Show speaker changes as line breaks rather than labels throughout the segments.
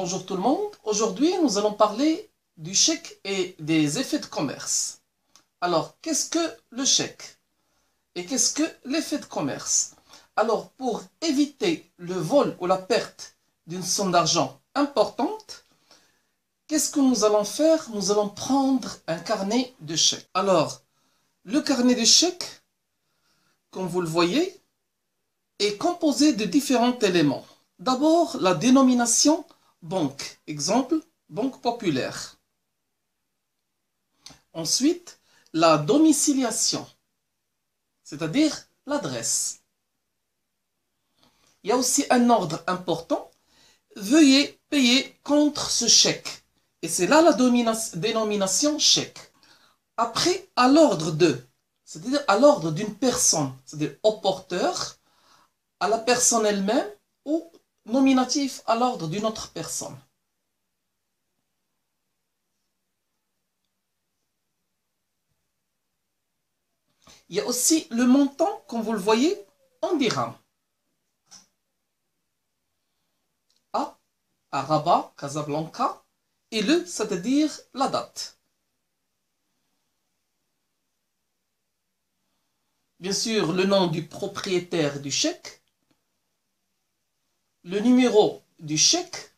Bonjour tout le monde. Aujourd'hui, nous allons parler du chèque et des effets de commerce. Alors, qu'est-ce que le chèque? Et qu'est-ce que l'effet de commerce? Alors, pour éviter le vol ou la perte d'une somme d'argent importante, qu'est-ce que nous allons faire? Nous allons prendre un carnet de chèques. Alors, le carnet de chèques, comme vous le voyez, est composé de différents éléments. D'abord, la dénomination banque. Exemple, Banque Populaire. Ensuite, la domiciliation, c'est-à-dire l'adresse. Il y a aussi un ordre important. Veuillez payer contre ce chèque. Et c'est là la dénomination chèque. Après, à l'ordre de, c'est-à-dire à l'ordre d'une personne, c'est-à-dire au porteur, à la personne elle-même ou nominatif à l'ordre d'une autre personne. Il y a aussi le montant, comme vous le voyez, en dirhams. A, à Rabat, Casablanca, et le, c'est-à-dire la date. Bien sûr, le nom du propriétaire du chèque, le numéro du chèque,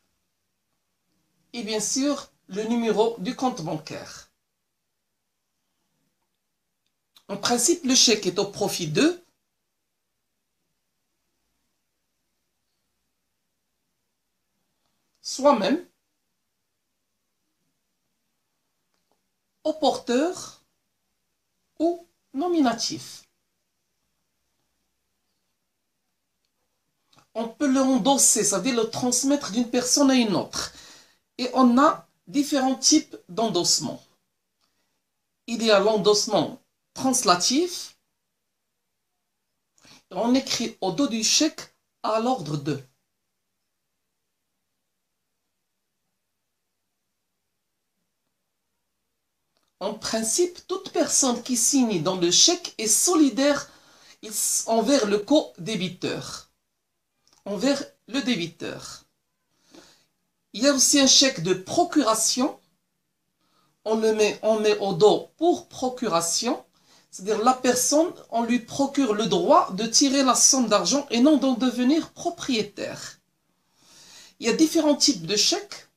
et bien sûr, le numéro du compte bancaire. En principe, le chèque est au profit de soi-même, au porteur ou nominatif. On peut le endosser, c'est-à-dire le transmettre d'une personne à une autre. Et on a différents types d'endossement. Il y a l'endossement translatif. On écrit au dos du chèque à l'ordre de. En principe, toute personne qui signe dans le chèque est solidaire envers le co-débiteur. Envers le débiteur. Il y a aussi un chèque de procuration. On met au dos pour procuration. C'est-à-dire la personne, on lui procure le droit de tirer la somme d'argent et non d'en devenir propriétaire. Il y a différents types de chèques.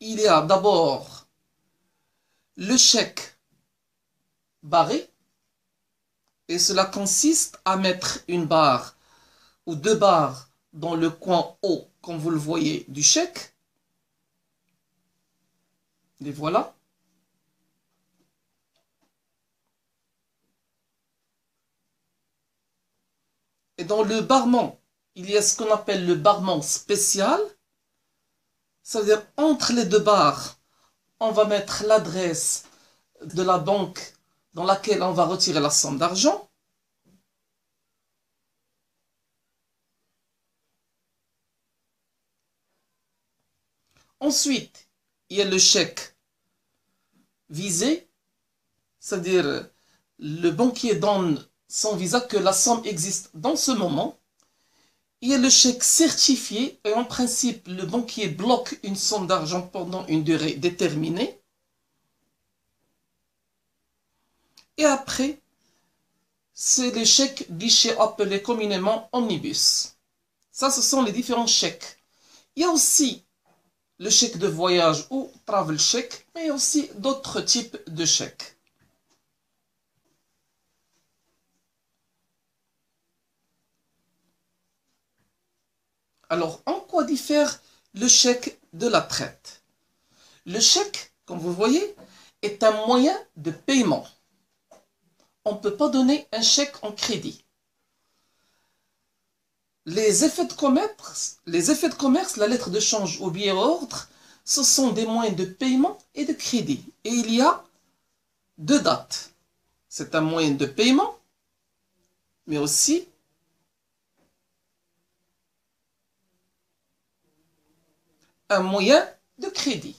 Il y a d'abord le chèque barré. Et cela consiste à mettre une barre ou deux barres dans le coin haut, comme vous le voyez, du chèque. Les voilà. Et dans le barrement, il y a ce qu'on appelle le barrement spécial. Ça veut dire entre les deux barres, on va mettre l'adresse de la banque dans laquelle on va retirer la somme d'argent. Ensuite, il y a le chèque visé, c'est-à-dire le banquier donne son visa que la somme existe dans ce moment. Il y a le chèque certifié et en principe, le banquier bloque une somme d'argent pendant une durée déterminée. Et après, c'est les chèques guichets appelés communément omnibus. Ça, ce sont les différents chèques. Il y a aussi le chèque de voyage ou travel chèque, mais il y a aussi d'autres types de chèques. Alors, en quoi diffère le chèque de la traite? Le chèque, comme vous voyez, est un moyen de paiement. On ne peut pas donner un chèque en crédit. Les effets de commerce, la lettre de change ou billet ordre, ce sont des moyens de paiement et de crédit. Et il y a deux dates. C'est un moyen de paiement, mais aussi un moyen de crédit.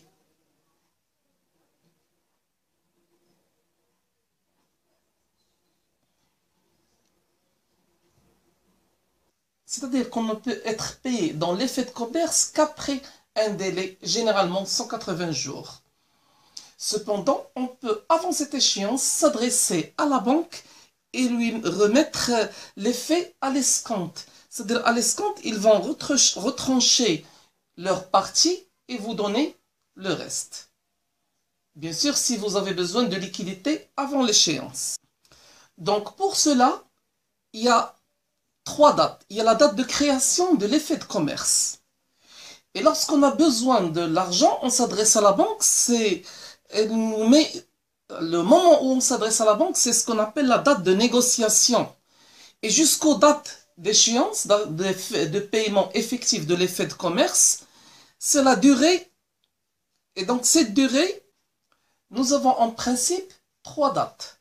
C'est-à-dire qu'on ne peut être payé dans l'effet de commerce qu'après un délai, généralement 180 jours. Cependant, on peut, avant cette échéance, s'adresser à la banque et lui remettre l'effet à l'escompte. C'est-à-dire, à l'escompte, ils vont retrancher leur partie et vous donner le reste. Bien sûr, si vous avez besoin de liquidité avant l'échéance. Donc, pour cela, il y a 3 dates. Il y a la date de création de l'effet de commerce. Et lorsqu'on a besoin de l'argent, on s'adresse à la banque. Elle nous met le moment où on s'adresse à la banque, c'est ce qu'on appelle la date de négociation. Et jusqu'aux dates d'échéance, de paiement effectif de l'effet de commerce, c'est la durée. Et donc cette durée, nous avons en principe 3 dates.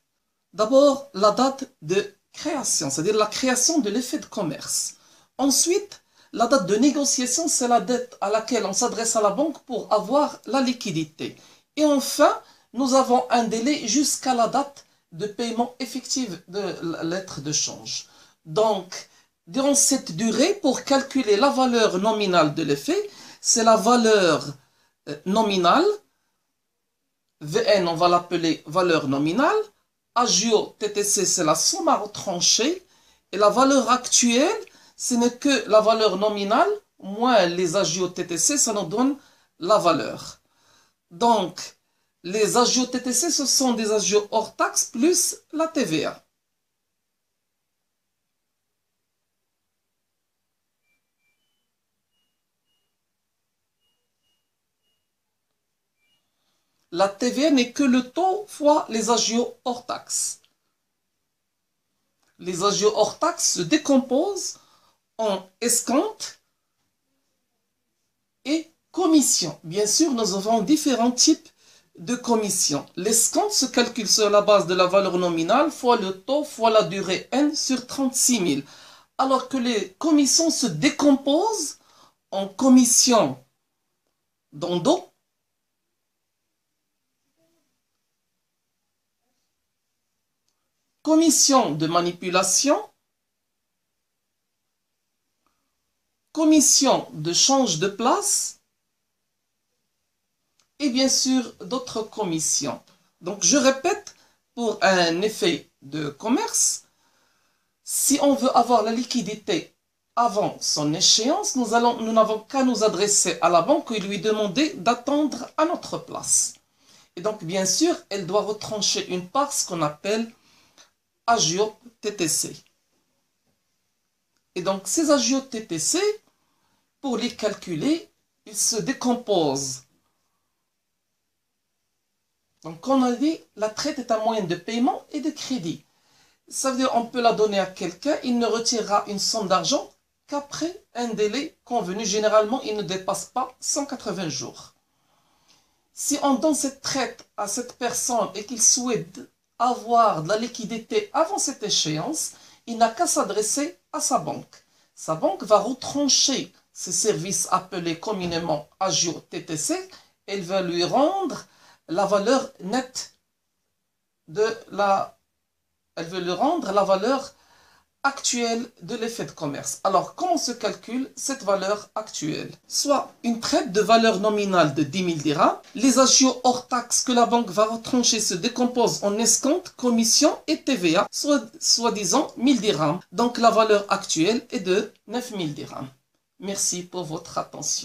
D'abord, la date de création, c'est-à-dire la création de l'effet de commerce. Ensuite, la date de négociation, c'est la date à laquelle on s'adresse à la banque pour avoir la liquidité. Et enfin, nous avons un délai jusqu'à la date de paiement effectif de la lettre de change. Donc, durant cette durée, pour calculer la valeur nominale de l'effet, c'est la valeur nominale. VN, on va l'appeler valeur nominale. Agio TTC, c'est la somme à retrancher. Et la valeur actuelle, ce n'est que la valeur nominale, moins les agios TTC, ça nous donne la valeur. Donc, les agios TTC, ce sont des agios hors taxe plus la TVA. La TVA n'est que le taux fois les agios hors taxe. Les agios hors taxe se décomposent en escompte et commission. Bien sûr, nous avons différents types de commissions. L'escompte se calcule sur la base de la valeur nominale fois le taux fois la durée N sur 36 000. Alors que les commissions se décomposent en commissions d'endo, commission de manipulation, commission de change de place et bien sûr d'autres commissions. Donc je répète, pour un effet de commerce, si on veut avoir la liquidité avant son échéance, nous n'avons qu'à nous adresser à la banque et lui demander d'attendre à notre place. Et donc bien sûr, elle doit retrancher une part, ce qu'on appelle agio TTC. Et donc ces agios TTC, pour les calculer, ils se décomposent. Donc comme on a dit, la traite est un moyen de paiement et de crédit. Ça veut dire qu'on peut la donner à quelqu'un, il ne retirera une somme d'argent qu'après un délai convenu. Généralement, il ne dépasse pas 180 jours. Si on donne cette traite à cette personne et qu'il souhaite avoir de la liquidité avant cette échéance, il n'a qu'à s'adresser à sa banque. Sa banque va retrancher ces services appelés communément agio TTC. Elle va lui rendre la valeur nette de la... Elle veut lui rendre la valeur actuelle de l'effet de commerce. Alors, comment se calcule cette valeur actuelle? Soit une traite de valeur nominale de 10 000 dirhams. Les agios hors taxe que la banque va retrancher se décomposent en escompte, commission et TVA, soi-disant 1000 dirhams. Donc, la valeur actuelle est de 9 000 dirhams. Merci pour votre attention.